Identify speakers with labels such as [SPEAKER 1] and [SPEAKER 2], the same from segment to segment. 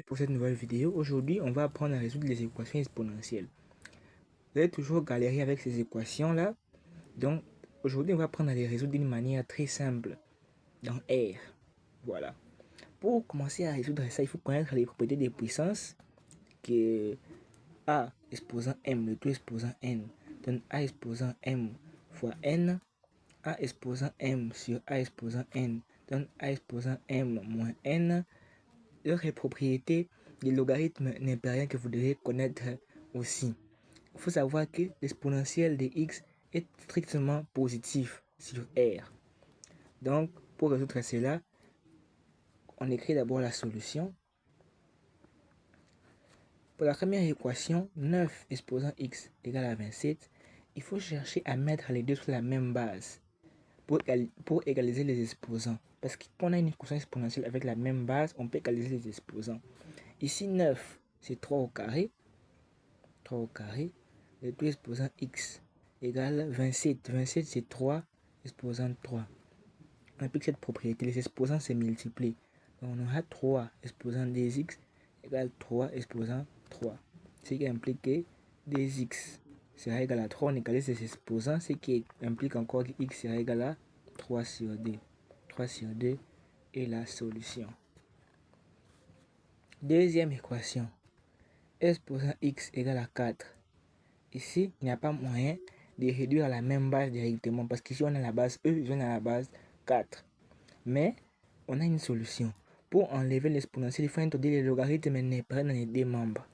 [SPEAKER 1] Pour cette nouvelle vidéo, aujourd'hui on va apprendre à résoudre les équations exponentielles. Vous allez toujours galérer avec ces équations là, donc aujourd'hui on va apprendre à les résoudre d'une manière très simple, dans R. Voilà. Pour commencer à résoudre ça, il faut connaître les propriétés des puissances, que A exposant M, le tout exposant N, donne A exposant M fois N, A exposant M sur A exposant N, donne A exposant M moins N. Leur propriété des logarithmes n'est pas rien que vous devez connaître aussi. Il faut savoir que l'exponentielle de x est strictement positif sur R. Donc, pour résoudre cela, on écrit d'abord la solution. Pour la première équation, 9 exposant x égale à 27, il faut chercher à mettre les deux sur la même base pour égaliser les exposants. Parce qu'on a une équation exponentielle avec la même base, on peut égaliser les exposants. Ici, 9, c'est 3 au carré. 3 au carré. Le tout exposant x égale 27. 27, c'est 3 exposant 3. On applique cette propriété. Les exposants se multiplient. Donc, on aura 3 exposant 2x égale 3 exposant 3. Ce qui implique que 2x sera égal à 3. On égalise les exposants, ce qui implique encore que x sera égal à 3 sur 2. 3 sur 2 est la solution. Deuxième équation. Exposant x égale à 4. Ici, il n'y a pas moyen de réduire à la même base directement parce qu'ici on a la base E, ici on a la base 4. Mais on a une solution. Pour enlever l'exponentielle, il faut introduire les logarithmes népériens dans les deux membres.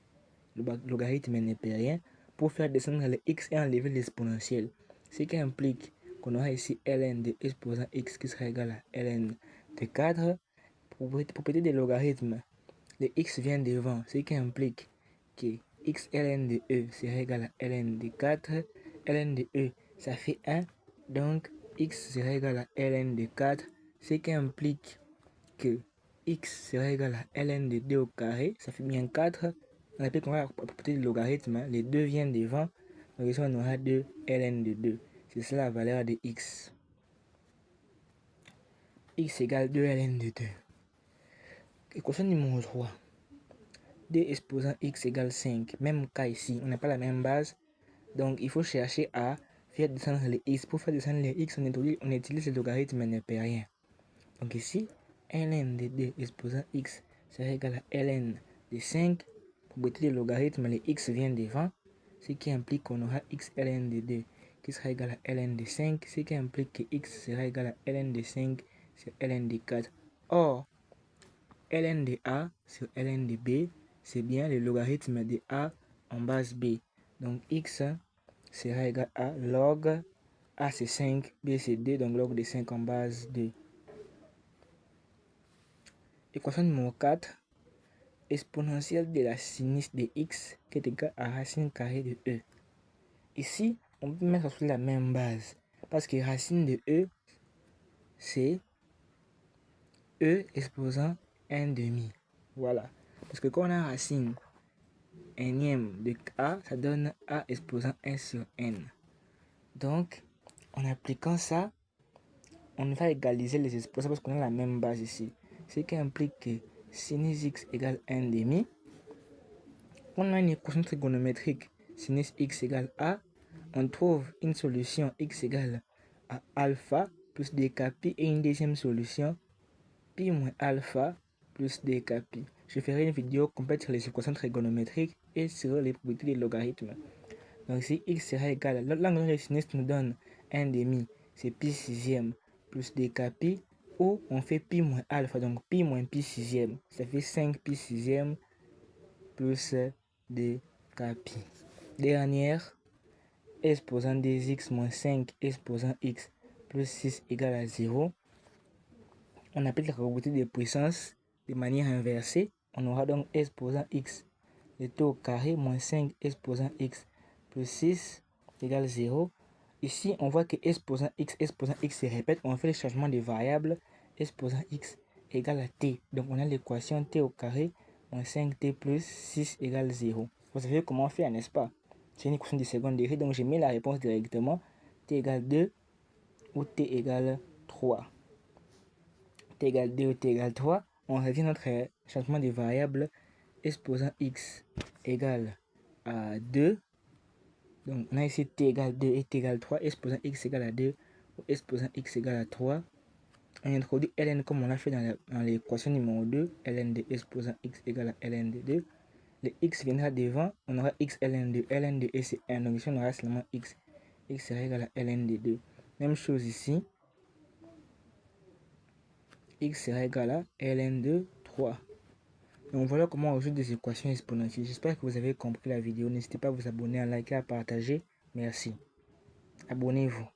[SPEAKER 1] Le logarithme népérien pour faire descendre le x et enlever l'exponentielle. Ce qui implique qu'on aura ici ln de exposant x qui sera égal à ln de 4. Propriété des logarithmes, le x vient devant, ce qui implique que x ln de e sera égal à ln de 4. Ln de e, ça fait 1. Donc, x sera égal à ln de 4. Ce qui implique que x sera égal à ln de 2 au carré. Ça fait bien 4. On applique la propriété du logarithme. Les deux viennent devant. Donc, ici, on aura 2 ln de 2. C'est ça la valeur de x. X égale 2 ln de 2. Équation numéro 3. 2 exposant x égale 5. Même cas ici, on n'a pas la même base. Donc, il faut chercher à faire descendre les x. Pour faire descendre les x, on utilise le logarithme népérien. Donc ici, ln de 2 exposant x sera égal à ln de 5. Pour propriété des logarithmes, les x viennent devant. Ce qui implique qu'on aura x ln de 2 qui sera égal à ln de 5. Ce qui implique que x sera égal à ln de 5 sur ln de 4. Or, ln de a sur ln de b, c'est bien le logarithme de a en base b. Donc x sera égal à log a c'est 5, b c'est 2, donc log de 5 en base 2. Équation numéro 4. Exponentielle de la sinus de x qui est égal à racine carrée de e. Ici, on peut mettre sur la même base parce que racine de e, c'est e exposant 1 demi. Voilà. Parce que quand on a racine énième de a, ça donne a exposant 1 sur n. Donc, en appliquant ça, on va égaliser les exposants parce qu'on a la même base ici. Ce qui implique que sinus x égale 1 demi. On a une équation trigonométrique sinus x égale a. On trouve une solution x égale à alpha plus dkpi et une deuxième solution pi moins alpha plus dkpi. Je ferai une vidéo complète sur les équations trigonométriques et sur les propriétés des logarithmes. Donc si x sera égal, l'angle de sinus nous donne 1 demi, c'est pi sixième plus dkpi, ou on fait pi moins alpha, donc pi moins pi sixième, ça fait 5 pi sixième plus dkpi. Dernière, exposant 2x moins 5 exposant x plus 6 égale à 0. On applique la propriété des puissances de manière inversée. On aura donc exposant x, le tout au carré, moins 5 exposant x plus 6 égale 0. Ici, on voit que exposant x se répète. On fait le changement de variable. Exposant x égale à t. Donc, on a l'équation t au carré moins 5t plus 6 égale 0. Vous savez comment faire, n'est-ce pas? C'est une équation de second degré. Donc, je mets la réponse directement. T égale 2 ou t égale 3. T égale 2 ou t égale 3. On revient à notre changement de variable exposant x égale à 2. Donc, on a ici t égale 2 et t égale 3. Exposant x égale à 2 ou exposant x égale à 3. On introduit ln comme on l'a fait dans l'équation numéro 2. ln de exposant x égale à ln de 2. Le x viendra devant. On aura x ln de 2. ln de 2 c'est 1. Donc ici, on aura seulement x. X sera égal à ln de 2. Même chose ici. X sera égal à ln de 3. Donc voilà comment on résout des équations exponentielles. J'espère que vous avez compris la vidéo. N'hésitez pas à vous abonner, à liker, à partager. Merci. Abonnez-vous.